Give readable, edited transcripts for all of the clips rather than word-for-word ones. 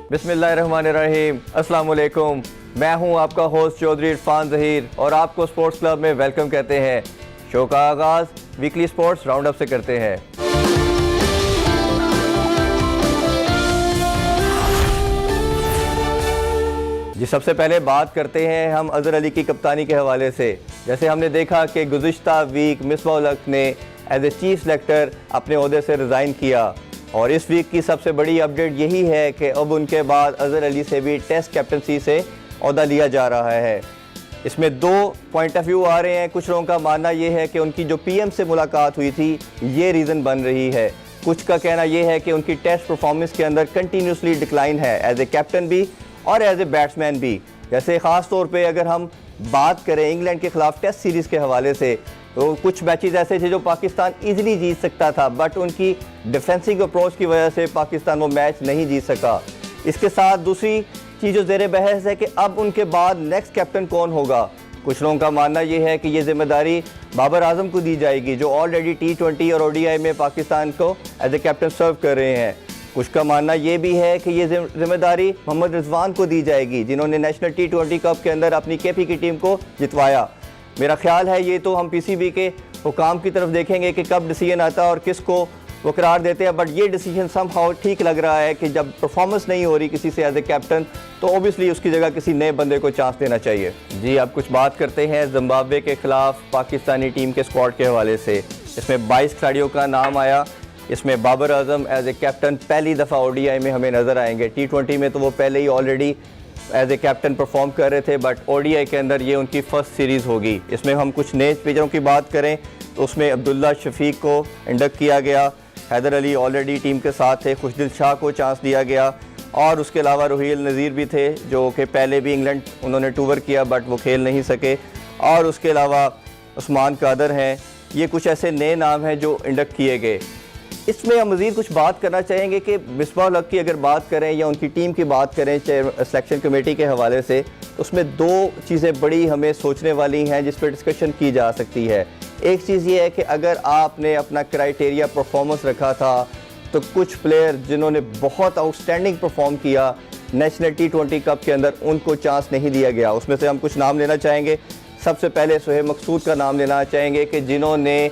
बिस्मिल्लाहिर्रहमानिर्रहीम, अस्सलाम वालेकुम। मैं हूं आपका होस्ट चौधरी इरफान ज़हीर और आपको स्पोर्ट्स क्लब में वेलकम कहते हैं। शो का आगाज़ वीकली स्पोर्ट्स राउंड अप से करते हैं। जी, सबसे पहले बात करते हैं हम अज़हर अली की कप्तानी के हवाले से। जैसे हमने देखा कि गुज़िश्ता वीक मिसबाह उल हक ने एज ए चीफ सेलेक्टर अपने ओहदे से रिज़ाइन किया और इस वीक की सबसे बड़ी अपडेट यही है कि अब उनके बाद अज़हर अली से भी टेस्ट कैप्टनसी से ओहदा लिया जा रहा है। इसमें दो पॉइंट ऑफ व्यू आ रहे हैं। कुछ लोगों का मानना यह है कि उनकी जो पीएम से मुलाकात हुई थी ये रीज़न बन रही है। कुछ का कहना यह है कि उनकी टेस्ट परफॉर्मेंस के अंदर कंटिन्यूसली डिक्लाइन है, एज ए कैप्टन भी और एज ए बैट्समैन भी। जैसे ख़ास तौर पे अगर हम बात करें इंग्लैंड के ख़िलाफ़ टेस्ट सीरीज़ के हवाले से, तो कुछ मैचेस ऐसे थे जो पाकिस्तान इजीली जीत सकता था, बट उनकी डिफेंसिव अप्रोच की वजह से पाकिस्तान वो मैच नहीं जीत सका। इसके साथ दूसरी चीज़ जो ज़ेर बहस है कि अब उनके बाद नेक्स्ट कैप्टन कौन होगा। कुछ लोगों का मानना यह है कि ये जिम्मेदारी बाबर आजम को दी जाएगी, जो ऑलरेडी T20 और ODI में पाकिस्तान को एज ए कैप्टन सर्व कर रहे हैं। कुछ का मानना ये भी है कि ये जिम्मेदारी मोहम्मद रिजवान को दी जाएगी, जिन्होंने नेशनल T20 कप के अंदर अपनी KP की टीम को जितवाया। मेरा ख्याल है ये तो हम PCB के हुकाम की तरफ देखेंगे कि कब डिसीजन आता है और किसको वो करार देते हैं, बट ये डिसीजन समहाउ ठीक लग रहा है कि जब परफॉर्मेंस नहीं हो रही किसी से एज ए कैप्टन, तो ओबियसली उसकी जगह किसी नए बंदे को चांस देना चाहिए। जी, अब कुछ बात करते हैं जिम्बाब्वे के खिलाफ पाकिस्तानी टीम के स्क्वाड के हवाले से। इसमें 22 खिलाड़ियों का नाम आया। इसमें Babar Azam as a captain पहली दफ़ा ODI में हमें नज़र आएंगे। T20 में तो वो पहले ही already as a captain perform कर रहे थे, बट ODI के अंदर ये उनकी फर्स्ट सीरीज़ होगी। इसमें हम कुछ नए प्लेयरों की बात करें तो उसमें अब्दुल्ला शफीक को इंडक्ट किया गया, हैदर अली ऑलरेडी टीम के साथ थे, खुशदिल शाह को चांस दिया गया और उसके अलावा रुहील नज़ीर भी थे जो कि पहले भी इंग्लैंड उन्होंने टूर किया बट वो खेल नहीं सके, और उसके अलावा उस्मान कादर हैं। ये कुछ ऐसे नए नाम हैं जो इंडक्ट किए गए। इसमें हम मज़ीद कुछ बात करना चाहेंगे कि मिसबाह उल हक की अगर बात करें या उनकी टीम की बात करें सिलेक्शन कमेटी के हवाले से, तो उसमें दो चीज़ें बड़ी हमें सोचने वाली हैं जिस पर डिस्कशन की जा सकती है। एक चीज़ ये है कि अगर आपने अपना क्राइटेरिया परफॉर्मेंस रखा था तो कुछ प्लेयर जिन्होंने बहुत आउटस्टैंडिंग परफॉर्म किया नेशनल T20 कप के अंदर, उनको चांस नहीं दिया गया। उसमें से हम कुछ नाम लेना चाहेंगे। सबसे पहले सोहेब मकसूद का नाम लेना चाहेंगे कि जिन्होंने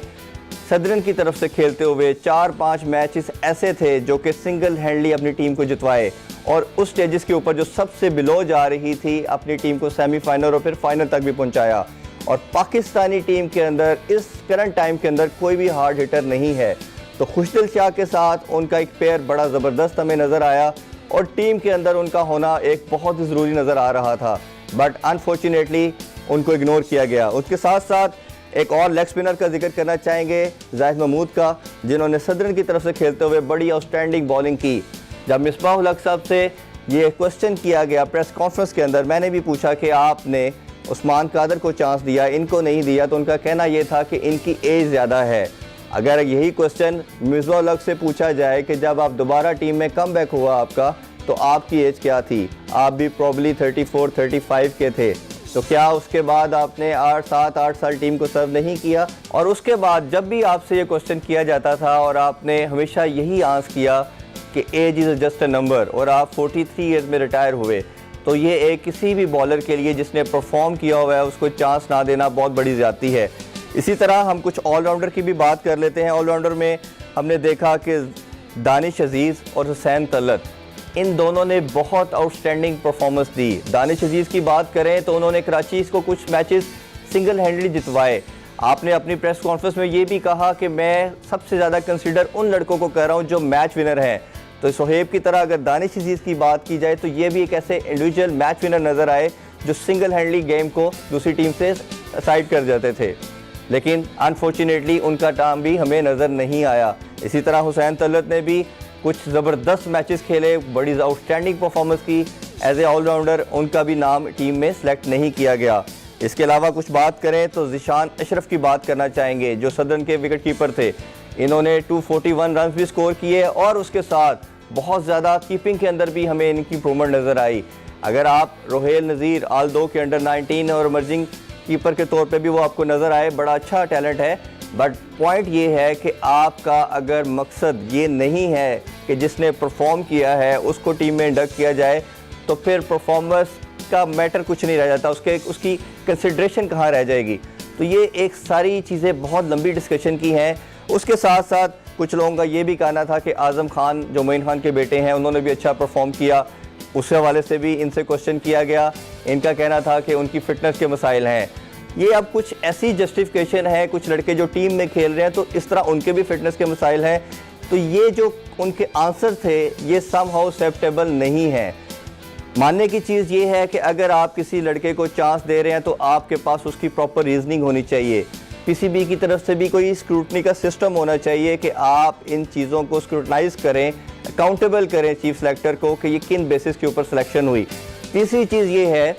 सदरन की तरफ से खेलते हुए 4-5 मैचेस ऐसे थे जो कि सिंगल हैंडली अपनी टीम को जितवाए और उस स्टेजेस के ऊपर जो सबसे बिलो जा रही थी अपनी टीम को सेमीफाइनल और फिर फाइनल तक भी पहुंचाया। और पाकिस्तानी टीम के अंदर इस करंट टाइम के अंदर कोई भी हार्ड हिटर नहीं है, तो खुशदिल शाह के साथ उनका एक पेयर बड़ा ज़बरदस्त हमें नज़र आया और टीम के अंदर उनका होना एक बहुत ही ज़रूरी नज़र आ रहा था, बट अनफॉर्चुनेटली उनको इग्नोर किया गया। उसके साथ साथ एक और लेग स्पिनर का जिक्र करना चाहेंगे, जाहिद महमूद का, जिन्होंने सदरन की तरफ से खेलते हुए बड़ी आउटस्टैंडिंग बॉलिंग की। जब मिसबाह उल हक साहब से ये क्वेश्चन किया गया प्रेस कॉन्फ्रेंस के अंदर, मैंने भी पूछा कि आपने उस्मान कादर को चांस दिया, इनको नहीं दिया, तो उनका कहना यह था कि इनकी एज ज़्यादा है। अगर यही क्वेश्चन मिसबाह उल हक से पूछा जाए कि जब आप दोबारा टीम में कम बैक हुआ आपका, तो आपकी एज क्या थी, आप भी प्रॉब्ली 34-35 के थे, तो क्या उसके बाद आपने 7-8 साल टीम को सर्व नहीं किया? और उसके बाद जब भी आपसे ये क्वेश्चन किया जाता था और आपने हमेशा यही आंसर किया कि age is just a number, और आप 43 ईयर्स में रिटायर हुए, तो ये एक किसी भी बॉलर के लिए जिसने परफॉर्म किया हुआ है उसको चांस ना देना बहुत बड़ी ज़्यादती है। इसी तरह हम कुछ ऑलराउंडर की भी बात कर लेते हैं। ऑलराउंडर में हमने देखा कि दानिश अजीज़ और हुसैन तलत, इन दोनों ने बहुत आउटस्टैंडिंग परफॉर्मेंस दी। दानिश अजीज़ की बात करें तो उन्होंने कराची को कुछ मैचेस सिंगल हैंडली जितवाए। आपने अपनी प्रेस कॉन्फ्रेंस में ये भी कहा कि मैं सबसे ज़्यादा कंसीडर उन लड़कों को कर रहा हूँ जो मैच विनर हैं, तो सोहेब की तरह अगर दानिश अजीज़ की बात की जाए तो ये भी एक ऐसे इंडिविजुअल मैच विनर नज़र आए जो सिंगल हैंडली गेम को दूसरी टीम से साइड कर जाते थे, लेकिन अनफॉर्चुनेटली उनका टाइम भी हमें नज़र नहीं आया। इसी तरह हुसैन तलत ने भी कुछ ज़बरदस्त मैचेस खेले, बड़ी आउटस्टैंडिंग परफॉर्मेंस की एज ए ऑलराउंडर, उनका भी नाम टीम में सेलेक्ट नहीं किया गया। इसके अलावा कुछ बात करें तो ज़िशान अशरफ की बात करना चाहेंगे जो सदरन के विकेट कीपर थे। इन्होंने 241 रन भी स्कोर किए और उसके साथ बहुत ज़्यादा कीपिंग के अंदर भी हमें इनकी इम्प्रूवमेंट नज़र आई। अगर आप रुहील नज़ीर आल-दो के अंडर 19 और इमर्जिंग कीपर के तौर पे भी वो आपको नज़र आए, बड़ा अच्छा टैलेंट है, बट पॉइंट ये है कि आपका अगर मकसद ये नहीं है कि जिसने परफॉर्म किया है उसको टीम में इंडक्ट किया जाए, तो फिर परफॉर्मेंस का मैटर कुछ नहीं रह जाता, उसकी कंसिड्रेशन कहाँ रह जाएगी। तो ये एक सारी चीज़ें बहुत लंबी डिस्कशन की हैं। उसके साथ साथ कुछ लोगों का ये भी कहना था कि आज़म खान जो मोइन खान के बेटे हैं उन्होंने भी अच्छा परफॉर्म किया, उस हवाले से भी इनसे क्वेश्चन किया गया। इनका कहना था कि उनकी फ़िटनेस के मसाइल हैं। ये अब कुछ ऐसी जस्टिफिकेशन है, कुछ लड़के जो टीम में खेल रहे हैं तो इस तरह उनके भी फिटनेस के मसाइल हैं। तो ये जो उनके आंसर थे ये समहाउ एक्सेप्टेबल नहीं है। मानने की चीज़ ये है कि अगर आप किसी लड़के को चांस दे रहे हैं तो आपके पास उसकी प्रॉपर रीजनिंग होनी चाहिए। पीसीबी की तरफ से भी कोई स्क्रूटनी का सिस्टम होना चाहिए कि आप इन चीज़ों को स्क्रूटनाइज करें, अकाउंटेबल करें चीफ सेलेक्टर को कि ये किन बेसिस के ऊपर सिलेक्शन हुई। तीसरी चीज़ ये है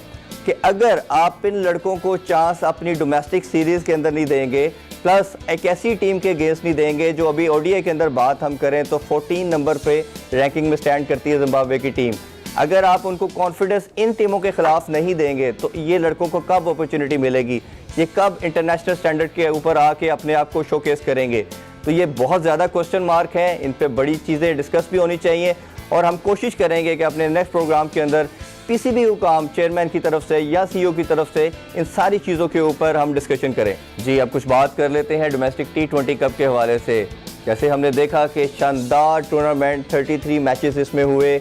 कि अगर आप इन लड़कों को चांस अपनी डोमेस्टिक सीरीज़ के अंदर नहीं देंगे, प्लस एक ऐसी टीम के अगेंस्ट नहीं देंगे जो अभी ओडीआई के अंदर बात हम करें तो 14 नंबर पे रैंकिंग में स्टैंड करती है जिम्बाब्वे की टीम, अगर आप उनको कॉन्फिडेंस इन टीमों के खिलाफ नहीं देंगे तो ये लड़कों को कब अपॉर्चुनिटी मिलेगी, ये कब इंटरनेशनल स्टैंडर्ड के ऊपर आके अपने आप को शोकेस करेंगे। तो ये बहुत ज़्यादा क्वेश्चन मार्क हैं, इन पे बड़ी चीज़ें डिस्कस भी होनी चाहिए और हम कोशिश करेंगे कि अपने नेक्स्ट प्रोग्राम के अंदर पीसीबी हुकाम चेयरमैन की तरफ से या सीईओ की तरफ से इन सारी चीज़ों के ऊपर हम डिस्कशन करें। जी, अब कुछ बात कर लेते हैं डोमेस्टिक T20 कप के हवाले से। जैसे हमने देखा कि शानदार टूर्नामेंट 33 मैचेस इसमें हुए,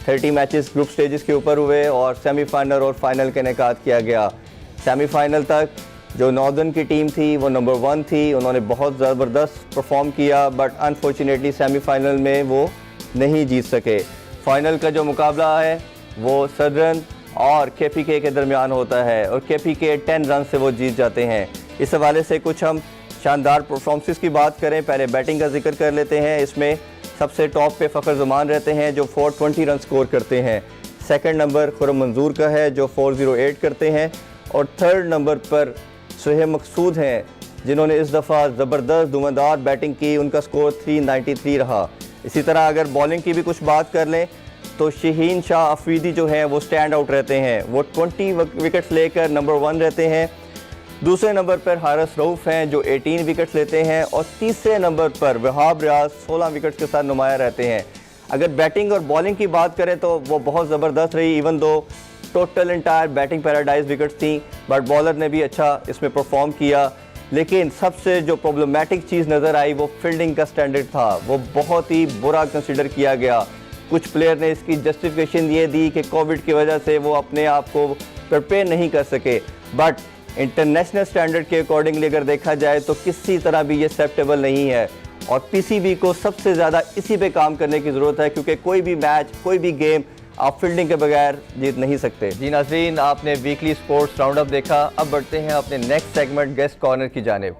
30 मैचेस ग्रुप स्टेजेस के ऊपर हुए और सेमीफाइनल और फाइनल का इनेकाद किया गया। सेमीफाइनल तक जो नॉर्दर्न की टीम थी वो नंबर 1 थी, उन्होंने बहुत ज़बरदस्त परफॉर्म किया, बट अनफॉर्चुनेटली सेमीफाइनल में वो नहीं जीत सके। फाइनल का जो मुकाबला है वो सदर्न और केपीके के दरमियान होता है और केपीके 10 रन से वो जीत जाते हैं। इस हवाले से कुछ हम शानदार परफॉर्मेंसेस की बात करें, पहले बैटिंग का जिक्र कर लेते हैं। इसमें सबसे टॉप पे फ़खर ज़मान रहते हैं जो 420 रन स्कोर करते हैं। सेकंड नंबर खुरम मंजूर का है जो 408 करते हैं और थर्ड नंबर पर सुहेब मकसूद हैं जिन्होंने इस दफ़ा ज़बरदस्त धुआंधार बैटिंग की, उनका स्कोर 393 रहा। इसी तरह अगर बॉलिंग की भी कुछ बात कर लें तो शहीन शाह अफरीदी जो हैं वो स्टैंड आउट रहते हैं, वो 20 विकेट्स लेकर नंबर 1 रहते हैं। दूसरे नंबर पर हारिस रऊफ़ हैं जो 18 विकेट्स लेते हैं और तीसरे नंबर पर वहाब रियाज 16 विकेट्स के साथ नुमाया रहते हैं। अगर बैटिंग और बॉलिंग की बात करें तो वो बहुत ज़बरदस्त रही, even though total entire batting paradise wickets थी, बट बॉलर ने भी अच्छा इसमें परफॉर्म किया। लेकिन सबसे जो प्रॉब्लमेटिक चीज़ नज़र आई वो फील्डिंग का स्टैंडर्ड था, वो बहुत ही बुरा कंसिडर किया गया। कुछ प्लेयर ने इसकी जस्टिफिकेशन ये दी कि कोविड की वजह से वो अपने आप को प्रिपेयर नहीं कर सके, बट इंटरनेशनल स्टैंडर्ड के अकॉर्डिंगली अगर देखा जाए तो किसी तरह भी ये एक्सेप्टेबल नहीं है और पीसीबी को सबसे ज़्यादा इसी पे काम करने की ज़रूरत है, क्योंकि कोई भी मैच, कोई भी गेम आप फील्डिंग के बगैर जीत नहीं सकते। जी नाज़रीन, आपने वीकली स्पोर्ट्स राउंड अप देखा। अब बढ़ते हैं अपने नेक्स्ट सेगमेंट गेस्ट कॉर्नर की जानिब।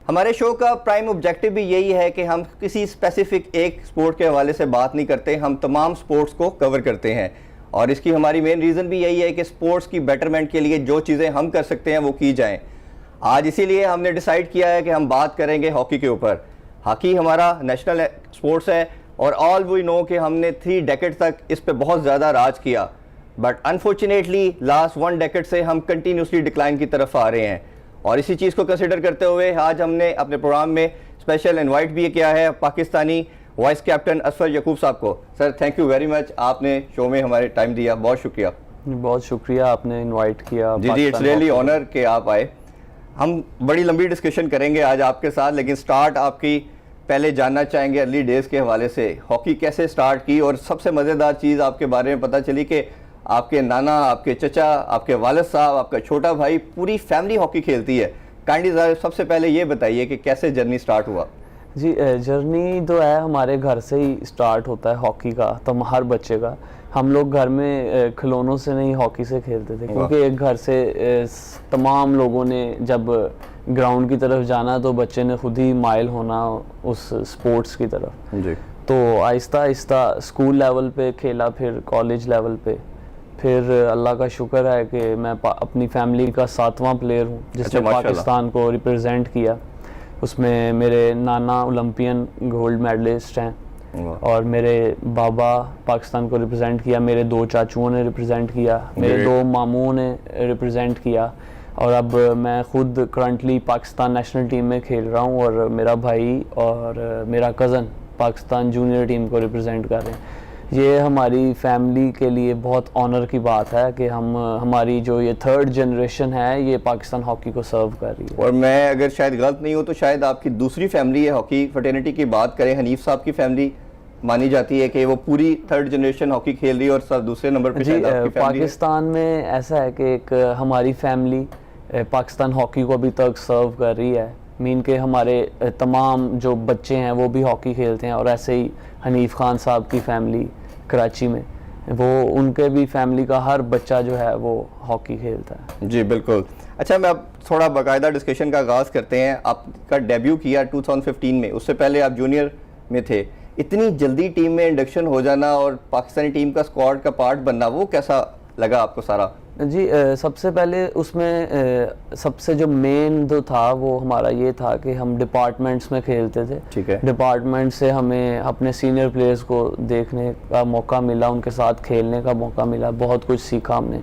हमारे शो का प्राइम ऑब्जेक्टिव भी यही है कि हम किसी स्पेसिफिक एक स्पोर्ट के हवाले से बात नहीं करते, हम तमाम स्पोर्ट्स को कवर करते हैं और इसकी हमारी मेन रीज़न भी यही है कि स्पोर्ट्स की बेटरमेंट के लिए जो चीज़ें हम कर सकते हैं वो की जाएं। आज इसीलिए हमने डिसाइड किया है कि हम बात करेंगे हॉकी के ऊपर। हॉकी हमारा नेशनल स्पोर्ट्स है और ऑल वी नो कि हमने 3 डेकेड तक इस पर बहुत ज़्यादा राज किया, बट अनफॉर्चुनेटली लास्ट 1 डेकेड से हम कंटिन्यूसली डिक्लाइन की तरफ आ रहे हैं और इसी चीज़ को कंसिडर करते हुए आज हमने अपने प्रोग्राम में स्पेशल इनवाइट भी किया है पाकिस्तानी वाइस कैप्टन असफर यकूब साहब को। Sir, thank you very much, आपने शो में हमारे टाइम दिया, बहुत शुक्रिया। बहुत शुक्रिया, आपने इनवाइट किया। जी, इट्स रियली ऑनर कि आप आए। हम बड़ी लंबी डिस्कशन करेंगे आज आपके साथ, लेकिन स्टार्ट आपकी पहले जानना चाहेंगे अर्ली डेज़ के हवाले से, हॉकी कैसे स्टार्ट की और सबसे मज़ेदार चीज़ आपके बारे में पता चली कि आपके नाना, आपके चचा, आपके वालिद साहब, आपका छोटा भाई, पूरी फैमिली हॉकी खेलती है। काइंडली सबसे पहले ये बताइए कि कैसे जर्नी स्टार्ट हुआ। जी, जर्नी तो है हमारे घर से ही स्टार्ट होता है हॉकी का, तो हर बच्चे का। हम लोग घर में खिलौनों से नहीं हॉकी से खेलते थे, क्योंकि एक घर से तमाम लोगों ने जब ग्राउंड की तरफ जाना तो बच्चे ने खुद ही माइल होना उस स्पोर्ट्स की तरफ। जी। तो आहिस्ता आहिस्ता स्कूल लेवल पे खेला, फिर कॉलेज लेवल पे, फिर अल्लाह का शुक्र है कि मैं अपनी फैमिली का 7वां प्लेयर हूँ जिसने पाकिस्तान को रिप्रेजेंट किया। उसमें मेरे नाना ओलंपियन गोल्ड मेडलिस्ट हैं और मेरे बाबा पाकिस्तान को रिप्रेजेंट किया, मेरे 2 चाचुओं ने रिप्रेजेंट किया, मेरे 2 मामूओं ने रिप्रेजेंट किया और अब मैं खुद करंटली पाकिस्तान नेशनल टीम में खेल रहा हूँ और मेरा भाई और मेरा कज़न पाकिस्तान जूनियर टीम को रिप्रेजेंट कर रहे हैं। ये हमारी फैमिली के लिए बहुत ऑनर की बात है कि हमारी जो ये थर्ड जनरेशन है ये पाकिस्तान हॉकी को सर्व कर रही है। और मैं अगर शायद गलत नहीं हूँ तो शायद आपकी दूसरी फैमिली है हॉकी फ्रेटर्निटी की बात करें, हनीफ साहब की फैमिली मानी जाती है कि वो पूरी थर्ड जनरेशन हॉकी खेल रही है और सब दूसरे नंबर पे शायद आपकी फैमिली पाकिस्तान में ऐसा है कि एक हमारी फैमिली पाकिस्तान हॉकी को अभी तक सर्व कर रही है। मीन के हमारे तमाम जो बच्चे हैं वो भी हॉकी खेलते हैं और ऐसे ही हनीफ खान साहब की फैमिली कराची में वो उनके भी फैमिली का हर बच्चा जो है वो हॉकी खेलता है। जी बिल्कुल। अच्छा, मैं अब थोड़ा बाकायदा डिस्कशन का आगाज़ करते हैं। आपका डेब्यू किया 2015 में, उससे पहले आप जूनियर में थे। इतनी जल्दी टीम में इंडक्शन हो जाना और पाकिस्तानी टीम का स्क्वाड का पार्ट बनना, वो कैसा लगा आपको सारा? जी सबसे पहले उसमें सबसे जो मेन जो था वो हमारा ये था कि हम डिपार्टमेंट्स में खेलते थे। ठीक है। डिपार्टमेंट से हमें अपने सीनियर प्लेयर्स को देखने का मौका मिला, उनके साथ खेलने का मौका मिला, बहुत कुछ सीखा हमने।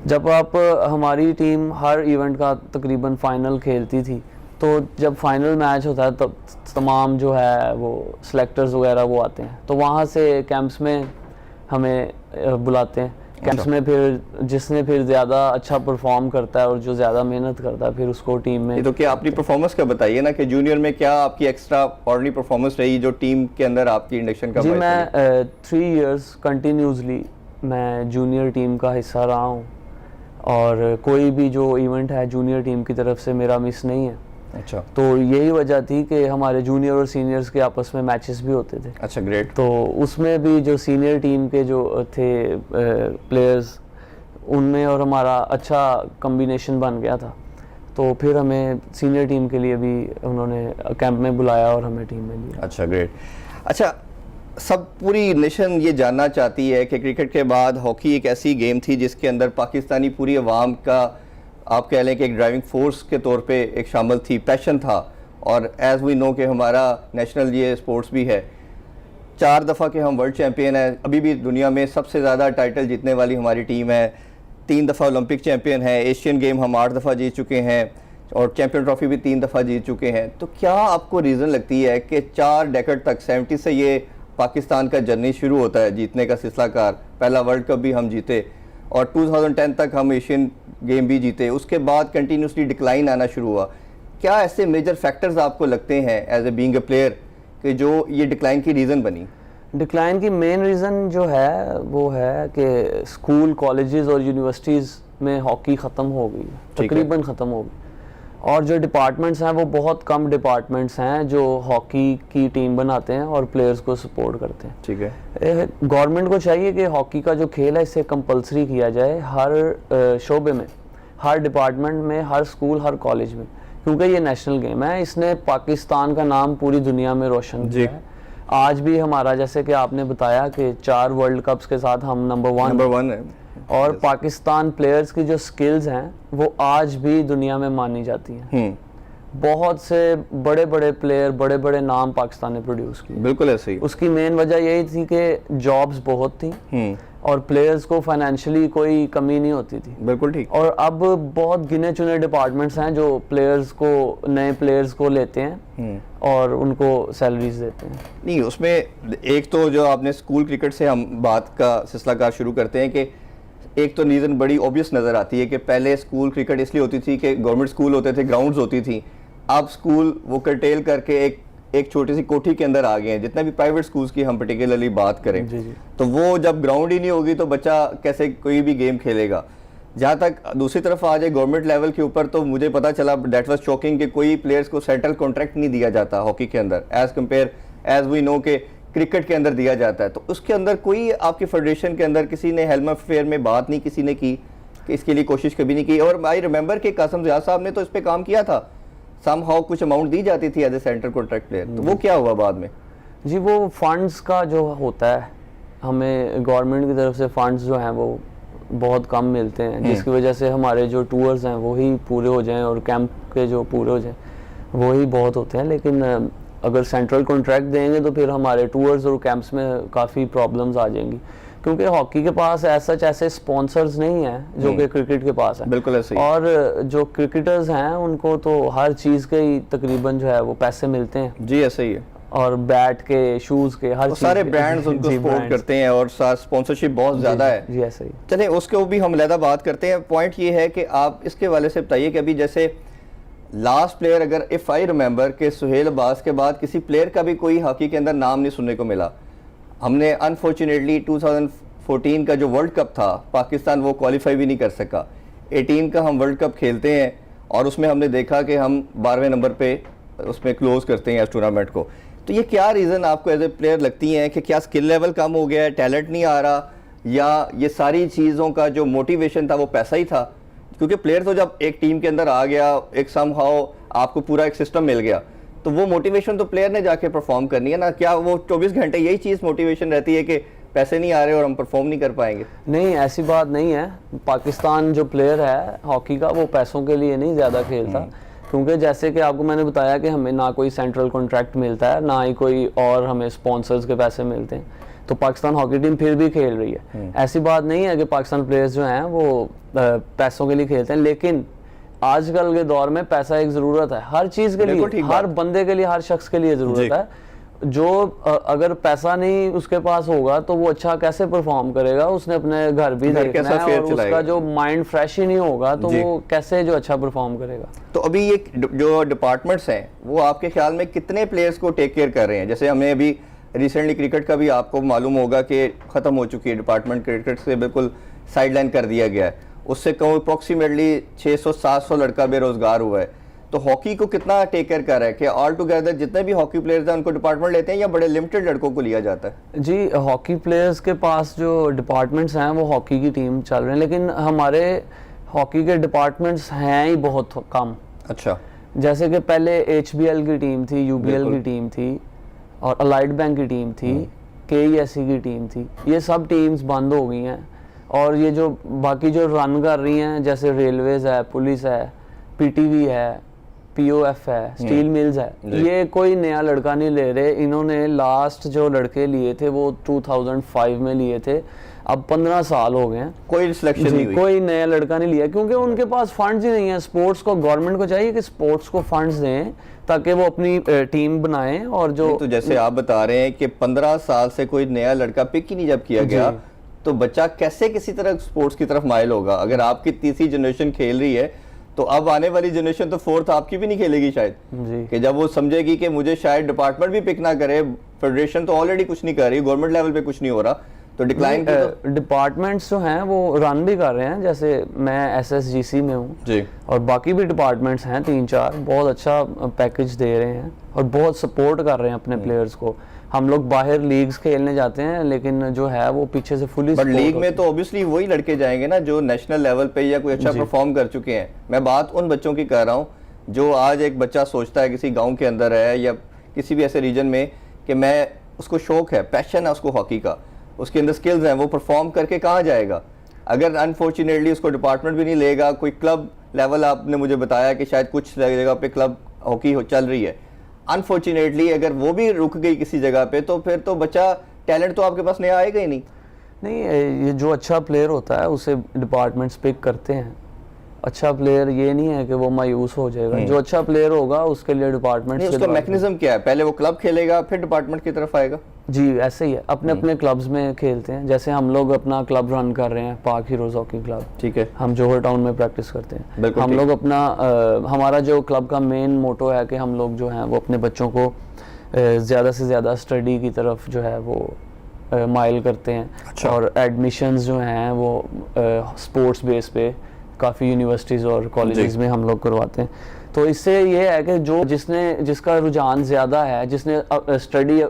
जब आप हमारी टीम हर इवेंट का तकरीबन फाइनल खेलती थी, तो जब फाइनल मैच होता है तब तमाम जो है वो सेलेक्टर्स वगैरह वो आते हैं, तो वहाँ से कैंप्स में हमें बुलाते हैं। कैंप्स में फिर जिसने फिर ज़्यादा अच्छा परफॉर्म करता है और जो ज़्यादा मेहनत करता है फिर उसको टीम में। तो क्या अपनी परफॉर्मेंस का बताइए ना कि जूनियर में क्या आपकी एक्स्ट्रा ऑर्डिनरी परफॉर्मेंस रही जो टीम के अंदर आपकी इंडक्शन का? जी मैं 3 इयर्स कंटिन्यूसली मैं जूनियर टीम का हिस्सा रहा हूँ और कोई भी जो इवेंट है जूनियर टीम की तरफ से मेरा मिस नहीं है। अच्छा। तो यही वजह थी कि हमारे जूनियर और सीनियर्स के आपस में मैचेस भी होते थे। अच्छा, ग्रेट। तो उसमें भी जो सीनियर टीम के जो थे प्लेयर्स, उनमें और हमारा अच्छा कॉम्बिनेशन बन गया था। तो फिर हमें सीनियर टीम के लिए भी उन्होंने कैंप में बुलाया और हमें टीम में लिया। अच्छा, ग्रेट। अच्छा, सब पूरी नेशन ये जानना चाहती है कि क्रिकेट के बाद हॉकी एक ऐसी गेम थी जिसके अंदर पाकिस्तानी पूरी अवाम का, आप कह लें कि एक ड्राइविंग फोर्स के तौर पे एक शामिल थी, पैशन था। और एज वी नो कि हमारा नेशनल ये स्पोर्ट्स भी है। 4 दफ़ा के हम वर्ल्ड चैम्पियन हैं, अभी भी दुनिया में सबसे ज़्यादा टाइटल जीतने वाली हमारी टीम है। 3 दफ़ा ओलंपिक चैम्पियन है, एशियन गेम हम 8 दफ़ा जीत चुके हैं और चैम्पियन ट्रॉफी भी 3 दफ़ा जीत चुके हैं। तो क्या आपको रीज़न लगती है कि 4 डेकेड तक 70 से ये पाकिस्तान का जर्नी शुरू होता है जीतने का सिलसिलाकार? पहला वर्ल्ड कप भी हम जीते और 2010 तक हम एशियन गेम भी जीते, उसके बाद कंटिन्यूसली डिक्लाइन आना शुरू हुआ। क्या ऐसे मेजर फैक्टर्स आपको लगते हैं as a being a player कि जो ये डिक्लाइन की रीज़न बनी? डिक्लाइन की मेन रीज़न जो है वो है कि स्कूल, कॉलेजेस और यूनिवर्सिटीज़ में हॉकी ख़त्म हो गई, तकरीबन ख़त्म हो गई। और जो डिपार्टमेंट्स हैं वो बहुत कम डिपार्टमेंट्स हैं जो हॉकी की टीम बनाते हैं और प्लेयर्स को सपोर्ट करते हैं। ठीक है। गवर्नमेंट को चाहिए कि हॉकी का जो खेल है इसे कंपलसरी किया जाए हर शोबे में, हर डिपार्टमेंट में, हर स्कूल, हर कॉलेज में, क्योंकि ये नेशनल गेम है। इसने पाकिस्तान का नाम पूरी दुनिया में रोशन किया है। आज भी हमारा, जैसे कि आपने बताया कि 4 वर्ल्ड कप्स के साथ हम नंबर वन है और पाकिस्तान प्लेयर्स की जो स्किल्स हैं वो आज भी दुनिया में मानी जाती हैं। बहुत से बड़े बड़े प्लेयर, बड़े बड़े नाम पाकिस्तान ने प्रोड्यूस किए। बिल्कुल ऐसे ही। उसकी मेन वजह यही थी कि जॉब्स बहुत थी और प्लेयर्स को फाइनेंशियली कोई कमी नहीं होती थी। बिल्कुल ठीक। और अब बहुत गिने चुने डिपार्टमेंट्स हैं जो प्लेयर्स को, नए प्लेयर्स को लेते हैं और उनको सैलरीज देते हैं। नहीं, उसमें एक तो जो आपने स्कूल क्रिकेट से हम बात का सिलसिलाकार शुरू करते हैं कि एक तो रीज़न बड़ी ऑब्वियस नज़र आती है कि पहले स्कूल क्रिकेट इसलिए होती थी कि गवर्नमेंट स्कूल होते थे, ग्राउंड्स होती थी। अब स्कूल वो कर्टेल करके एक छोटी सी कोठी के अंदर आ गए हैं। जितना भी प्राइवेट स्कूल्स की हम पर्टिकुलरली बात करें जी। तो वो जब ग्राउंड ही नहीं होगी तो बच्चा कैसे कोई भी गेम खेलेगा। जहाँ तक दूसरी तरफ आ जाए गवर्नमेंट लेवल के ऊपर, तो मुझे पता चला, दैट वाज शॉकिंग, कि कोई प्लेयर्स को सेंट्रल कॉन्ट्रैक्ट नहीं दिया जाता हॉकी के अंदर as compare as we know के क्रिकेट के अंदर दिया जाता है। तो उसके अंदर कोई आपकी फेडरेशन के अंदर किसी ने हेलमेट फेयर में बात नहीं किसी ने की कि इसके लिए कोशिश कभी नहीं की? और आई रिमेंबर कि कासिम ज़िया साहब ने तो इस पर काम किया था, समहाउ कुछ अमाउंट दी जाती थी as a central contract player, तो वो क्या हुआ बाद में? जी, वो फंड्स का जो होता है, हमें गवर्नमेंट की तरफ से फंड्स जो हैं वो बहुत कम मिलते हैं, जिसकी वजह से हमारे जो टूर्स हैं वो ही पूरे हो जाएं और कैंप के जो पूरे हो जाएं वो ही बहुत होते हैं। लेकिन अगर सेंट्रल कॉन्ट्रैक्ट देंगे तो फिर हमारे टूर्स और कैंप्स में काफ़ी प्रॉब्लम्स आ जाएंगी, क्योंकि हॉकी के पास ऐसे स्पॉन्सर्स नहीं है जो कि क्रिकेट के पास है। बिल्कुल ऐसे ही। और जो क्रिकेटर्स हैं उनको तो हर चीज़ के ही तकरीबन जो है वो पैसे मिलते हैं। जी ऐसे ही है। और बैट के, शूज़ के, हर तो चीज़ सारे के। ब्रांड्स उनको जी, सपोर्ट brands। करते हैं और स्पॉन्सरशिप बहुत ज़्यादा है। जी ऐसे ही। चलें उसको भी हम अलहदा बात करते हैं। पॉइंट ये है कि आप इसके वाले से बताइए कि अभी जैसे लास्ट प्लेयर, अगर इफ़ आई रिमेंबर कि सुहेल अब्बास के बाद किसी प्लेयर का भी कोई हॉकी के अंदर नाम नहीं सुनने को मिला। हमने अनफॉर्चुनेटली 2014 का जो वर्ल्ड कप था, पाकिस्तान वो क्वालिफाई भी नहीं कर सका। 18 का हम वर्ल्ड कप खेलते हैं और उसमें हमने देखा कि हम 12वें नंबर पे उसमें क्लोज करते हैं इस टूर्नामेंट को। तो ये क्या रीज़न आपको एज ए प्लेयर लगती हैं कि क्या स्किल लेवल कम हो गया है, टैलेंट नहीं आ रहा, या ये सारी चीज़ों का जो मोटिवेशन था वो पैसा ही था? क्योंकि प्लेयर तो जब एक टीम के अंदर आ गया, एक समहाउ आपको पूरा एक सिस्टम मिल गया, तो वो मोटिवेशन तो प्लेयर ने जाके परफॉर्म करनी है ना। क्या वो 24 घंटे यही चीज़ मोटिवेशन रहती है कि पैसे नहीं आ रहे और हम परफॉर्म नहीं कर पाएंगे? नहीं, ऐसी बात नहीं है। पाकिस्तान जो प्लेयर है हॉकी का वो पैसों के लिए नहीं ज़्यादा खेलता, क्योंकि जैसे कि आपको मैंने बताया कि हमें ना कोई सेंट्रल कॉन्ट्रैक्ट मिलता है, ना ही कोई और हमें स्पॉन्सर्स के पैसे मिलते हैं। तो पाकिस्तान हॉकी टीम फिर भी खेल रही है। ऐसी बात नहीं है कि पाकिस्तान प्लेयर्स जो हैं वो पैसों के लिए खेलते हैं, लेकिन आजकल के दौर में पैसा एक ज़रूरत है हर चीज़ के लिए, हर बंदे के लिए, हर शख्स के लिए ज़रूरत है। जो अगर पैसा नहीं उसके पास होगा तो वो अच्छा कैसे परफॉर्म करेगा? उसने अपने घर भी देखना है और उसका जो माइंड फ्रेश ही नहीं होगा तो वो कैसे जो अच्छा परफॉर्म करेगा? तो अभी ये जो डिपार्टमेंट्स हैं वो आपके ख्याल में कितने प्लेयर्स को टेक केयर कर रहे हैं? जैसे हमने अभी रिसेंटली क्रिकेट का भी आपको मालूम होगा कि ख़त्म हो चुकी है डिपार्टमेंट, क्रिकेट से बिल्कुल साइडलाइन कर दिया गया है। उससे कम अप्रॉक्सीमेटली 600-700 लड़का बेरोजगार हुआ है। तो हॉकी को कितना टेक केयर कर रहा है? कि ऑल टुगेदर जितने भी हॉकी प्लेयर्स हैं उनको डिपार्टमेंट लेते हैं या बड़े लिमिटेड लड़कों को लिया जाता है? जी, हॉकी प्लेयर्स के पास जो डिपार्टमेंट्स हैं वो हॉकी की टीम चल रहे हैं, लेकिन हमारे हॉकी के डिपार्टमेंट्स हैं ही बहुत कम। अच्छा। जैसे कि पहले HBL की टीम थी, UBL की टीम थी और अलाइड बैंक की टीम थी, KESE की टीम थी। ये सब टीम्स बंद हो गई हैं और ये जो बाकी जो रन कर रही हैं जैसे रेलवेज है, पुलिस है, PTV है, POF है, स्टील मिल्स है, ये कोई नया लड़का नहीं ले रहे। इन्होंने लास्ट जो लड़के लिए थे वो 2005 में लिए थे, अब 15 साल हो गए हैं, कोई सिलेक्शन नहीं हुई, कोई नया लड़का नहीं लिया, क्योंकि उनके पास फंड्स ही नहीं है। स्पोर्ट्स को, गवर्नमेंट को चाहिए कि स्पोर्ट्स को फंड्स दें ताकि वो अपनी टीम बनाएं। और जो तो जैसे आप बता रहे हैं कि 15 साल से कोई नया लड़का पिक ही नहीं जब किया गया, तो बच्चा कैसे किसी तरह स्पोर्ट्स की तरफ माइल होगा? अगर आपकी तीसरी जनरेशन खेल रही है तो अब आने वाली जनरेशन तो फोर्थ आपकी भी नहीं खेलेगी शायद जी। कि जब वो समझेगी कि मुझे शायद डिपार्टमेंट भी पिक ना करे, फेडरेशन तो ऑलरेडी कुछ नहीं कर रही, गवर्नमेंट लेवल पे कुछ नहीं हो रहा, तो डिक्लाइन डिपार्टमेंट्स जो हैं वो रन भी कर रहे हैं। जैसे मैं SSGC में हूँ जी, और बाकी भी डिपार्टमेंट्स हैं 3-4, बहुत अच्छा पैकेज दे रहे हैं और बहुत सपोर्ट कर रहे हैं अपने प्लेयर्स को। हम लोग बाहर लीग्स खेलने जाते हैं, लेकिन जो है वो पीछे से फुली बट लीग में तो ऑब्वियसली वही लड़के जाएंगे ना जो नेशनल लेवल पे या कोई अच्छा परफॉर्म कर चुके हैं। मैं बात उन बच्चों की कर रहा हूँ जो आज एक बच्चा सोचता है किसी गांव के अंदर है या किसी भी ऐसे रीजन में कि मैं, उसको शौक है, पैशन है उसको हॉकी का, उसके अंदर स्किल्स हैं, वो परफॉर्म करके कहाँ जाएगा? अगर अनफॉर्चुनेटली उसको डिपार्टमेंट भी नहीं लेगा, कोई क्लब लेवल, आपने मुझे बताया कि शायद कुछ जगह पे क्लब हॉकी चल रही है, अनफॉर्चुनेटली अगर वो भी रुक गई किसी जगह पे तो फिर तो बच्चा टैलेंट तो आपके पास नया आएगा ही नहीं। नहीं, ये जो अच्छा प्लेयर होता है उसे डिपार्टमेंट्स पिक करते हैं। अच्छा प्लेयर ये नहीं है कि वो मायूस हो जाएगा, जो अच्छा प्लेयर होगा उसके लिए डिपार्टमेंट्स उसका मैकेनिज्म क्या है? पहले वो क्लब खेलेगा फिर डिपार्टमेंट की तरफ आएगा? जी ऐसे ही है, अपने अपने क्लब्स में खेलते हैं। जैसे हम लोग अपना क्लब रन कर रहे हैं, पाक हीरोज हॉकी क्लब, ठीक है, हम जौहर टाउन में प्रैक्टिस करते हैं। हम लोग अपना हमारा जो क्लब का मेन मोटो है कि हम लोग जो हैं वो अपने बच्चों को ज़्यादा से ज़्यादा स्टडी की तरफ जो है वो माइल करते हैं। अच्छा। और एडमिशन्स जो हैं वो स्पोर्ट्स बेस पे काफ़ी यूनिवर्सिटीज़ और कॉलेजेस में हम लोग करवाते हैं। तो इससे ये है कि जिसका रुझान ज़्यादा है, जिसने स्टडी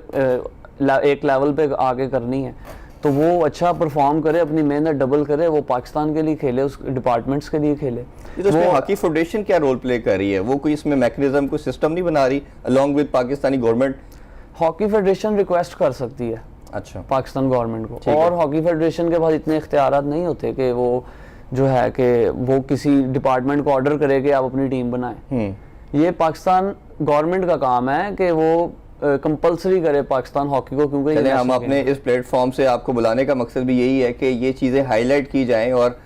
एक लेवल पे आगे करनी है, तो वो अच्छा परफॉर्म करे, अपनी मेहनत डबल करे, वो पाकिस्तान के लिए खेले, उस डिपार्टमेंट्स के लिए खेले। तो इसमें हॉकी फेडरेशन क्या रोल प्ले कर रही है? वो कोई इसमें मैकेनिज्म, कोई सिस्टम नहीं बना रही along with Pakistani government? Hockey federation request कर सकती है अच्छा पाकिस्तान गवर्नमेंट को, और हॉकी फेडरेशन के पास इतने इख्तियारात नहीं होते कि वो जो है कि वो किसी डिपार्टमेंट को ऑर्डर करे कि आप अपनी टीम बनाएं। ये पाकिस्तान गवर्नमेंट का काम है कि वो कंपलसरी करे पाकिस्तान हॉकी को, क्योंकि चलिए हम अपने इस प्लेटफॉर्म से आपको बुलाने का मकसद भी यही है कि ये चीज़ें हाईलाइट की जाएं और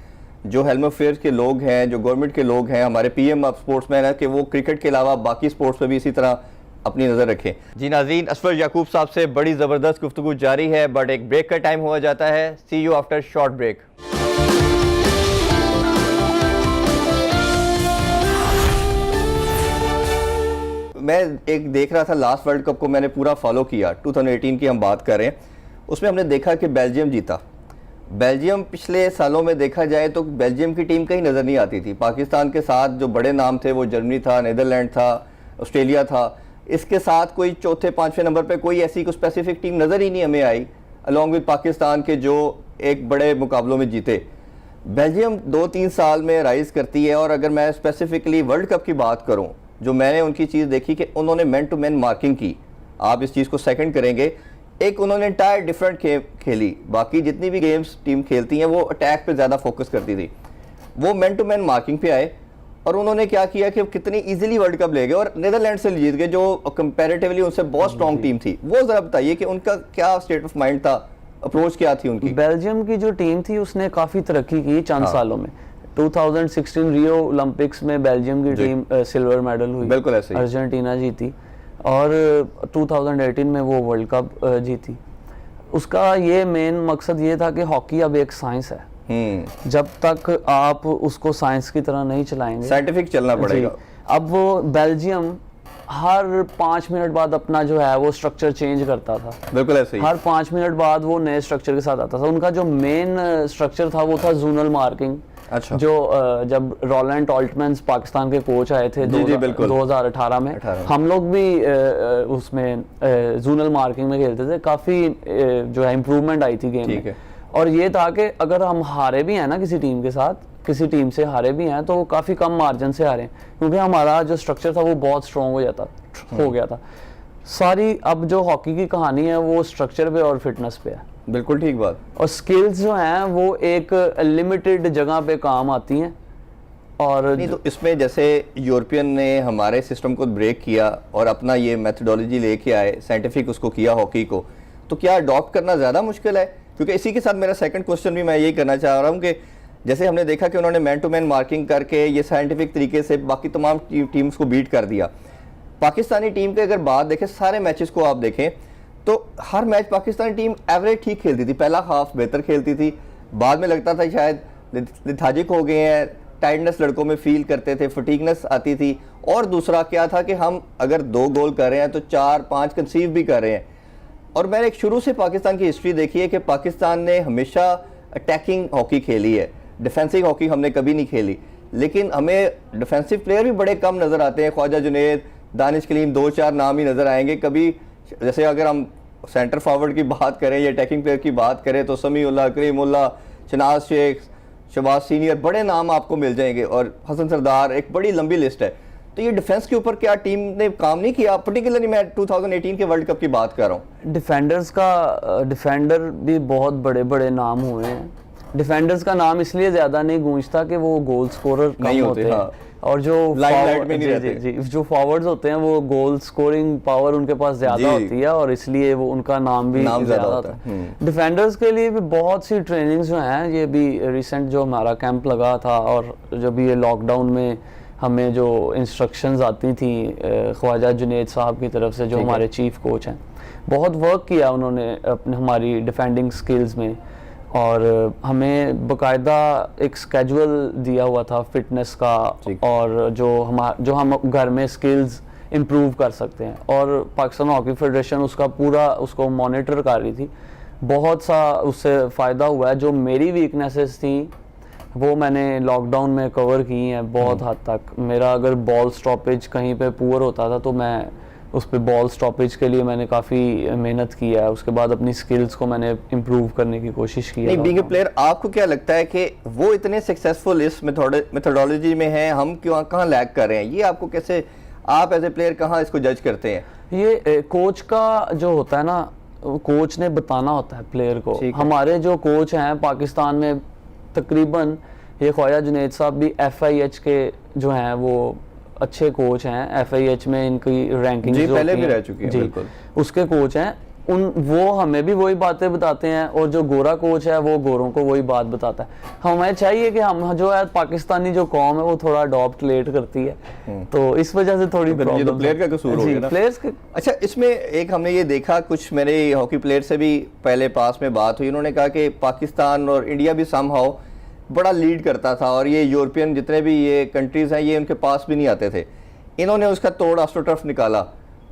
जो हेल्म अफेयर्स के लोग हैं, जो गवर्नमेंट के लोग हैं, हमारे पीएम अब स्पोर्ट्समैन है कि वो क्रिकेट के अलावा बाकी स्पोर्ट्स पे भी इसी तरह अपनी नज़र रखें। जी नाज़रीन, असफर याकूब साहब से बड़ी ज़बरदस्त गुफ्तगू जारी है, बट एक ब्रेक का टाइम हुआ जाता है। सी यू आफ्टर शॉर्ट ब्रेक। मैं एक देख रहा था, लास्ट वर्ल्ड कप को मैंने पूरा फॉलो किया, 2018 की हम बात कर रहे हैं। उसमें हमने देखा कि बेल्जियम जीता। बेल्जियम पिछले सालों में देखा जाए तो बेल्जियम की टीम कहीं नज़र नहीं आती थी। पाकिस्तान के साथ जो बड़े नाम थे वो जर्मनी था, नीदरलैंड था, ऑस्ट्रेलिया था। इसके साथ कोई चौथे पाँचवें नंबर पे कोई ऐसी कोई स्पेसिफिक टीम नज़र ही नहीं हमें आई, अलॉन्ग विद पाकिस्तान के जो एक बड़े मुकाबलों में जीते। बेल्जियम 2-3 साल में राइज़ करती है। और अगर मैं स्पेसिफिकली वर्ल्ड कप की बात करूँ, जो मैंने उनकी चीज़ देखी कि उन्होंने मैन टू मैन मार्किंग की। आप इस चीज़ को सेकंड करेंगे, एक उन्होंने एंटायर डिफरेंट खेली। बाकी जितनी भी गेम्स टीम खेलती हैं वो अटैक पे ज़्यादा फोकस करती थी, वो मैन टू मैन मार्किंग पे आए और उन्होंने क्या किया कि कितनी इजीली वर्ल्ड कप ले गए और नीदरलैंड से जीत गए, जो कंपैरेटिवली उनसे बहुत स्ट्रॉन्ग टीम थी। वो ज़रा बताइए कि उनका क्या स्टेट ऑफ माइंड था, अप्रोच क्या थी उनकी? बेल्जियम की जो टीम थी उसने काफ़ी तरक्की की चंद सालों में। 2016 रियो ओलंपिक्स में बेल्जियम की टीम सिल्वर मेडल हुई, बिल्कुल ऐसे ही। अर्जेंटीना जीती और 2018 में वो वर्ल्ड कप जीती। उसका ये मेन मकसद ये था कि हॉकी अब एक साइंस है, जब तक आप उसको साइंस की तरह नहीं चलाएंगे, साइंटिफिक चलना पड़ेगा। अब वो बेल्जियम हर 5 मिनट बाद अपना जो है वो स्ट्रक्चर चेंज करता था। बिल्कुल ऐसे ही। हर 5 मिनट बाद वो नए स्ट्रक्चर के साथ आता था। उनका जो मेन स्ट्रक्चर था वो था जोनल मार्किंग। अच्छा। जो जब रोलैंड ऑल्टमैन्स पाकिस्तान के कोच आए थे 2018 में, हम लोग भी उसमें जोनल मार्किंग में खेलते थे। काफ़ी जो है इम्प्रूवमेंट आई थी गेम में। और ये था कि अगर हम हारे भी हैं ना किसी टीम के साथ, किसी टीम से हारे भी हैं, तो वो काफ़ी कम मार्जिन से हारे, क्योंकि हमारा जो स्ट्रक्चर था वो बहुत स्ट्रॉन्ग हो गया था। सारी अब जो हॉकी की कहानी है वो स्ट्रक्चर पे और फिटनेस पे है। बिल्कुल ठीक बात। और स्किल्स जो हैं वो एक लिमिटेड जगह पे काम आती हैं। और नहीं तो इसमें जैसे यूरोपियन ने हमारे सिस्टम को ब्रेक किया और अपना ये मेथडोलॉजी लेके आए, साइंटिफिक उसको किया हॉकी को, तो क्या अडॉप्ट करना ज़्यादा मुश्किल है? क्योंकि इसी के साथ मेरा सेकंड क्वेश्चन भी मैं यही करना चाह रहा हूँ कि जैसे हमने देखा कि उन्होंने मैन टू मैन मार्किंग करके ये साइंटिफिक तरीके से बाकी तमाम टीम्स को बीट कर दिया। पाकिस्तानी टीम के अगर बात देखें, सारे मैचेस को आप देखें तो हर मैच पाकिस्तानी टीम एवरेज ठीक खेलती थी। पहला हाफ बेहतर खेलती थी, बाद में लगता था शायद लिथार्जिक हो गए हैं, टायर्डनेस लड़कों में फील करते थे, फटीगनेस आती थी। और दूसरा क्या था कि हम अगर 2 गोल कर रहे हैं तो 4-5 कंसीव भी कर रहे हैं। और मैंने एक शुरू से पाकिस्तान की हिस्ट्री देखी है कि पाकिस्तान ने हमेशा अटैकिंग हॉकी खेली है, डिफेंसिव हॉकी हमने कभी नहीं खेली। लेकिन हमें डिफेंसिव प्लेयर भी बड़े कम नज़र आते हैं। ख्वाजा जुनैद, दानिश कलीम, 2-4 नाम ही नज़र आएंगे कभी। जैसे अगर हम सेंटर फॉरवर्ड की बात करें या अटैकिंग प्लेयर की बात करें तो समीउल्लाह, करीमुल्लाह, शनाज शेख, शबाज सीनियर, बड़े नाम आपको मिल जाएंगे, और हसन सरदार, एक बड़ी लंबी लिस्ट है। तो ये डिफेंस के ऊपर क्या टीम ने काम नहीं किया? पर्टिकुलरली मैं 2018 के वर्ल्ड कप की बात कर रहा हूँ। डिफेंडर भी बहुत बड़े बड़े नाम हुए हैं। डिफेंडर्स का नाम इसलिए ज़्यादा नहीं गूंजता कि वो गोल स्कोरर नहीं होते हैं। हाँ। और जो जो फॉरवर्ड्स होते हैं वो गोल स्कोरिंग पावर उनके पास ज़्यादा होती है और इसलिए वो उनका नाम भी ज़्यादा होता है। डिफेंडर्स के लिए भी बहुत सी ट्रेनिंग्स जो हैं, ये भी रिसेंट जो हमारा कैंप लगा था और जब ये लॉकडाउन में हमें जो इंस्ट्रक्शंस आती थी ख्वाजा जुनैद साहब की तरफ से, जो हमारे चीफ कोच हैं, बहुत वर्क किया उन्होंने अपने हमारी डिफेंडिंग स्किल्स में। और हमें बाकायदा एक स्केजुअल दिया हुआ था फिटनेस का, और जो हम घर में स्किल्स इम्प्रूव कर सकते हैं। और पाकिस्तान हॉकी फेडरेशन उसको मॉनिटर कर रही थी। बहुत सा उससे फ़ायदा हुआ है। जो मेरी वीकनेसेस थी वो मैंने लॉकडाउन में कवर की हैं बहुत हद तक। मेरा अगर बॉल स्टॉपेज कहीं पे पुअर होता था तो मैं उस पे बॉल स्टॉपेज के लिए मैंने काफ़ी मेहनत की है। उसके बाद अपनी स्किल्स को मैंने इम्प्रूव करने की कोशिश की है। बीइंग अ प्लेयर, आपको क्या लगता है कि वो इतने सक्सेसफुल इस मेथोडोलॉजी में हैं, हम क्यों कहाँ लैग कर रहे हैं? ये आपको कैसे, आप एज ए प्लेयर कहाँ इसको जज करते हैं? ये कोच का जो होता है ना, कोच ने बताना होता है प्लेयर को। हमारे जो कोच हैं पाकिस्तान में तकरीबन, ये ख्वाजा जुनैद साहब भी FIH के जो हैं वो अच्छे कोच हैं, FIH में इनकी रैंकिंग जी पहले भी रह चुकी है, जी बिल्कुल उसके कोच हैं, वो हमें भी वही बातें बताते हैं, और जो गोरा कोच है वो गोरों को वही बात बताता है। हमें चाहिए कि हम जो है पाकिस्तानी जो कौम है वो थोड़ा अडॉप्ट लेट करती है, तो इस वजह से थोड़ी ये तो प्रॉब्लम प्लेयर का कसूर हो गया ना। प्लेयर्स के। अच्छा, इसमें एक हमने ये देखा, कुछ मेरे हॉकी प्लेयर से भी पहले पास में बात हुई, उन्होंने कहा कि पाकिस्तान और इंडिया भी समहाउ बड़ा लीड करता था, और ये यूरोपियन जितने भी ये कंट्रीज़ हैं ये उनके पास भी नहीं आते थे। इन्होंने उसका तोड़ AstroTurf निकाला,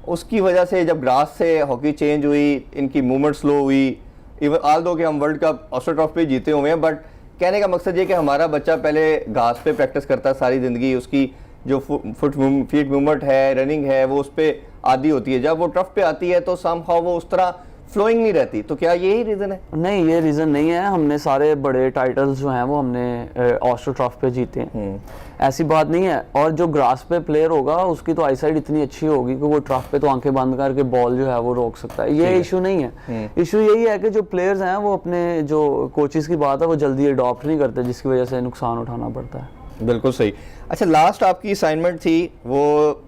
उसकी वजह से जब ग्रास से हॉकी चेंज हुई, इनकी मूवमेंट स्लो हुई। इवन ऑल दो कि हम वर्ल्ड कप AstroTurf पे जीते हुए हैं, बट कहने का मकसद ये कि हमारा बच्चा पहले घास पे प्रैक्टिस करता है सारी ज़िंदगी, उसकी जो फीट मूवमेंट है, रनिंग है, वो उस पर आदी होती है। जब वो टर्फ पे आती है तो समहाउ वो उस तरह फ्लोइंग नहीं रहती। तो क्या यही रीज़न है? नहीं, ये रीज़न नहीं है। हमने सारे बड़े टाइटल्स जो हैं वो हमने AstroTurf पे जीते हैं, ऐसी बात नहीं है। और जो ग्रास पे प्लेयर होगा उसकी तो आईसाइट इतनी अच्छी होगी कि वो ट्रफ पे तो आंखें बंद करके बॉल जो है वो रोक सकता है, ये इशू नहीं है। इशू यही है कि जो प्लेयर्स हैं वो अपने जो कोचेस की बात है वो जल्दी अडॉप्ट नहीं करते, जिसकी वजह से नुकसान उठाना पड़ता है। बिल्कुल सही। अच्छा, लास्ट आपकी असाइनमेंट थी, वो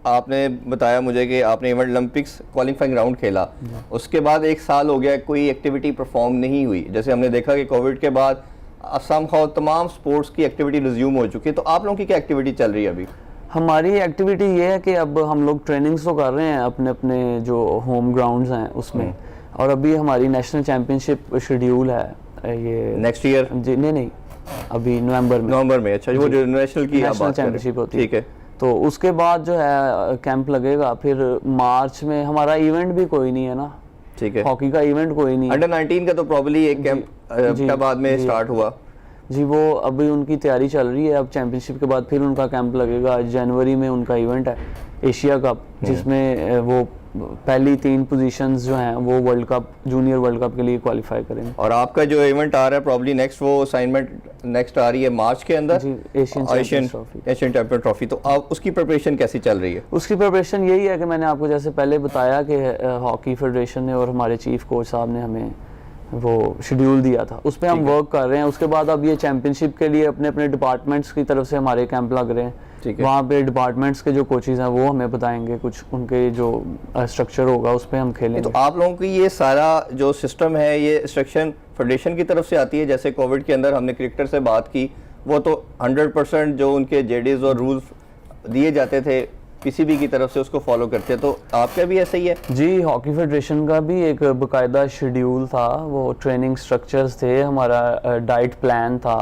आपने बताया मुझे कि आपने इवेंट ओलंपिक्स क्वालिफाइंग राउंड खेला, उसके बाद 1 साल हो गया, कोई एक्टिविटी परफॉर्म नहीं हुई। जैसे हमने देखा कि कोविड के बाद समहाउ तमाम स्पोर्ट्स की एक्टिविटी रिज्यूम हो चुकी है, तो आप लोगों की क्या एक्टिविटी चल रही है अभी? हमारी एक्टिविटी ये है कि अब हम लोग ट्रेनिंग्स तो कर रहे हैं अपने अपने जो होम ग्राउंड्स हैं उसमें, और अभी हमारी नेशनल चैम्पियनशिप शेड्यूल है ये नेक्स्ट ईयर। जी नहीं, अभी नवंबर में। अच्छा, वो जो नेशनल की नेशनल चैंपियनशिप होती है, ठीक है। तो उसके बाद जो है कैंप लगेगा, फिर मार्च में हमारा इवेंट भी कोई नहीं है ना, ठीक है, हॉकी का इवेंट कोई नहीं है। अंडर 19 का तो प्रॉब्ली एक कैंप का बाद में स्टार्ट हुआ जी, वो अभी उनकी तैयारी चल रही है। अब चैंपियनशिप के बाद फिर उनका कैंप लगेगा, जनवरी में उनका इवेंट है एशिया कप, जिसमें वो पहली 3 पोजीशंस जो हैं वो world cup, junior world cup के लिए क्वालिफाई करेंगे। और आपका जो इवेंट आ रहा है प्रॉब्ली नेक्स्ट, वो असाइनमेंट नेक्स्ट आ रही है मार्च के अंदर, एशियन चैंपियन ट्रॉफी। तो आप उसकी प्रिपरेशन कैसी चल रही है? उसकी प्रिपरेशन यही है कि मैंने आपको जैसे पहले बताया कि हॉकी फेडरेशन ने और हमारे चीफ कोच साहब ने हमें वो शेड्यूल दिया था, उस पर हम वर्क कर रहे हैं। उसके बाद अब ये चैंपियनशिप के लिए अपने अपने डिपार्टमेंट्स की तरफ से हमारे कैंप लग रहे हैं, वहाँ पे डिपार्टमेंट्स के जो कोचेज हैं वो हमें बताएंगे, कुछ उनके जो स्ट्रक्चर होगा उस पर हम खेलेंगे। तो आप लोगों की ये सारा जो सिस्टम है ये इंस्ट्रक्शन फेडरेशन की तरफ से आती है? जैसे कोविड के अंदर हमने क्रिकेटर से बात की, वो तो 100% जो उनके जेडीज और रूल्स दिए जाते थे पीसीबी की तरफ से उसको फॉलो करते हैं, तो आपका भी ऐसा ही है? जी, हॉकी फेडरेशन का भी एक बाकायदा शेड्यूल था, वो ट्रेनिंग स्ट्रक्चर्स थे, हमारा डाइट प्लान था,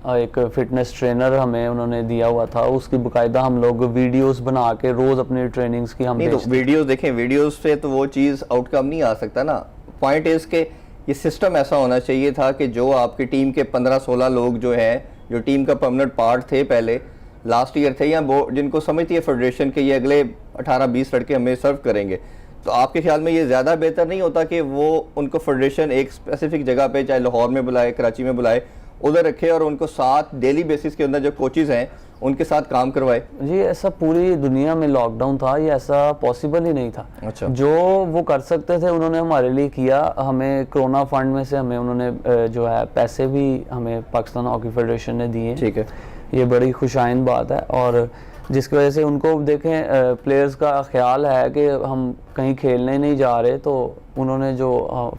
एक फिटनेस ट्रेनर हमें उन्होंने दिया हुआ था, उसकी बाकायदा हम लोग वीडियोस बना के रोज अपनी ट्रेनिंग्स की हम नहीं, तो वीडियोस देखें, वीडियोस से तो वो चीज़ आउटकम नहीं आ सकता ना। पॉइंट इज के ये सिस्टम ऐसा होना चाहिए था कि जो आपकी टीम के 15-16 लोग जो हैं, जो टीम का परमानेंट पार्ट थे पहले लास्ट ईयर थे, या जिनको समझती है फेडरेशन के ये अगले 18-20 लड़के हमें सर्व करेंगे, तो आपके ख्याल में ये ज़्यादा बेहतर नहीं होता कि वो उनको फेडरेशन एक स्पेसिफिक जगह पे, चाहे लाहौर में बुलाए, कराची में बुलाए, उधर रखे और उनको साथ डेली बेसिस के अंदर जो कोचेज हैं उनके साथ काम करवाए? जी, ऐसा पूरी दुनिया में लॉकडाउन था, ये ऐसा पॉसिबल ही नहीं था। अच्छा, जो वो कर सकते थे उन्होंने हमारे लिए किया। हमें कोरोना फंड में से हमें उन्होंने जो है पैसे भी हमें पाकिस्तान हॉकी फेडरेशन ने दिए, ठीक है, ये बड़ी खुशाइन बात है। और जिसकी वजह से उनको देखें प्लेयर्स का ख्याल है कि हम कहीं खेलने नहीं जा रहे, तो उन्होंने जो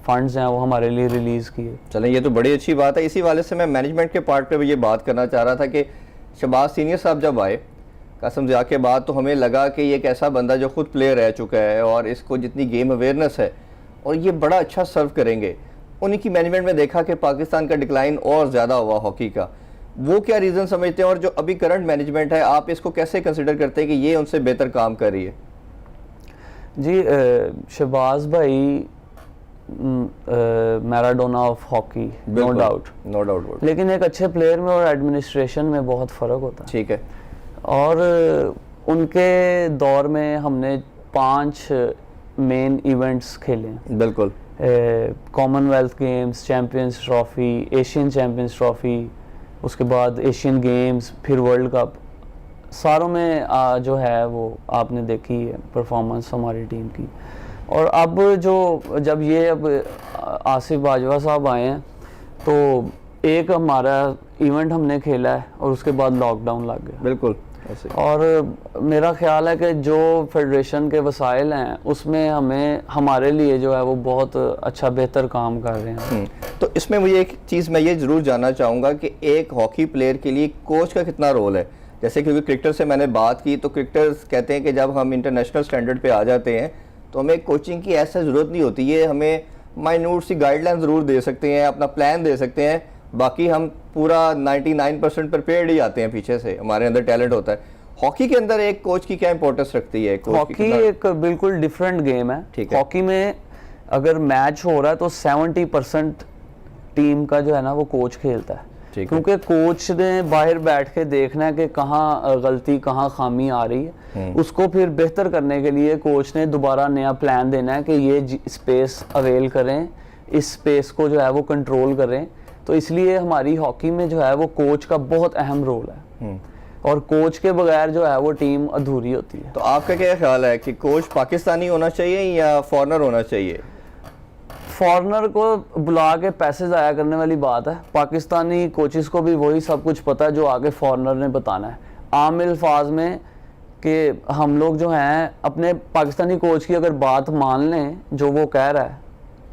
फंड्स हैं वो हमारे लिए रिलीज़ किए। चलें, ये तो बड़ी अच्छी बात है। इसी वाले से मैं मैनेजमेंट के पार्ट पे भी ये बात करना चाह रहा था कि शहबाज सीनियर साहब जब आए कसम ज़िया के बाद, तो हमें लगा कि ये एक ऐसा बंदा जो खुद प्लेयर रह चुका है और इसको जितनी गेम अवेयरनेस है और ये बड़ा अच्छा सर्व करेंगे। उन्हीं की मैनेजमेंट में देखा कि पाकिस्तान का डिक्लाइन और ज़्यादा हुआ हॉकी का, वो क्या रीज़न समझते हैं? और जो अभी करंट मैनेजमेंट है, आप इसको कैसे कंसिडर करते हैं कि ये उनसे बेहतर काम कर रही है? जी, शहबाज भाई Maradona of hockey, no doubt, लेकिन एक अच्छे प्लेयर में और एडमिनिस्ट्रेशन में बहुत फ़र्क होता है। ठीक है। और उनके दौर में हमने 5 मेन इवेंट्स खेले हैं। बिल्कुल, Commonwealth games, champions trophy, Asian champions trophy, उसके बाद एशियन गेम्स, फिर वर्ल्ड कप, सारों में जो है वो आपने देखी है परफॉर्मेंस हमारी टीम की। और अब जब ये अब आसिफ बाजवा साहब आए हैं, तो एक हमारा इवेंट हमने खेला है और उसके बाद लॉकडाउन लग गया। बिल्कुल, ऐसे। और मेरा ख्याल है कि जो फेडरेशन के वसाइल हैं उसमें हमें हमारे लिए जो है वो बहुत अच्छा बेहतर काम कर रहे हैं। तो इसमें मुझे एक चीज़ मैं ये ज़रूर जानना चाहूँगा कि एक हॉकी प्लेयर के लिए कोच का कितना रोल है। जैसे क्योंकि क्रिकेटर से मैंने बात की तो क्रिकेटर्स कहते हैं कि जब हम इंटरनेशनल स्टैंडर्ड पे आ जाते हैं तो हमें कोचिंग की ऐसा ज़रूरत नहीं होती है, हमें माइन्यूट सी गाइडलाइन ज़रूर दे सकते हैं, अपना प्लान दे सकते हैं, बाकी हम पूरा 99% प्रिपेयर्ड ही आते हैं, पीछे से हमारे अंदर टैलेंट होता है। हॉकी के अंदर एक कोच की क्या इंपॉर्टेंस रखती है? हॉकी एक बिल्कुल डिफरेंट गेम है। ठीक है। हॉकी में अगर मैच हो रहा है तो 70% टीम का जो है ना वो कोच खेलता है, क्योंकि कोच ने बाहर बैठ के देखना है कि कहाँ गलती कहाँ खामी आ रही है, उसको फिर बेहतर करने के लिए कोच ने दोबारा नया प्लान देना है कि ये स्पेस अवेल करें, इस स्पेस को जो है वो कंट्रोल करें। तो इसलिए हमारी हॉकी में जो है वो कोच का बहुत अहम रोल है, और कोच के बगैर जो है वो टीम अधूरी होती है। तो आपका क्या ख्याल है कि कोच पाकिस्तानी होना चाहिए या फॉरेनर होना चाहिए? फॉरेनर को बुला के पैसे ज़ाया करने वाली बात है। पाकिस्तानी कोचेस को भी वही सब कुछ पता है जो आगे फॉरेनर ने बताना है। आम अल्फाज में कि हम लोग जो हैं अपने पाकिस्तानी कोच की अगर बात मान लें जो वो कह रहा है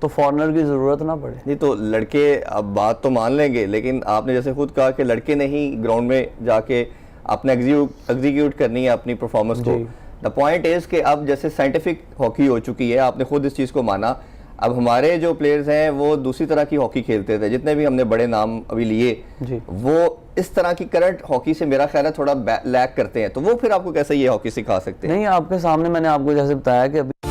तो फॉरेनर की ज़रूरत ना पड़े। नहीं तो लड़के अब बात तो मान लेंगे, लेकिन आपने जैसे खुद कहा कि लड़के ने ही ग्राउंड में जाके अपने एग्जीक्यूट करनी है अपनी परफॉर्मेंस को। द पॉइंट इज कि अब जैसे साइंटिफिक हॉकी हो चुकी है, आपने खुद इस चीज़ को माना, अब हमारे जो प्लेयर्स हैं वो दूसरी तरह की हॉकी खेलते थे, जितने भी हमने बड़े नाम अभी लिए वो इस तरह की करंट हॉकी से मेरा ख्याल है थोड़ा लैक करते हैं। तो वो फिर आपको कैसे ये हॉकी सिखा सकते हैं? नहीं, आपके सामने मैंने आपको जैसे बताया कि अभी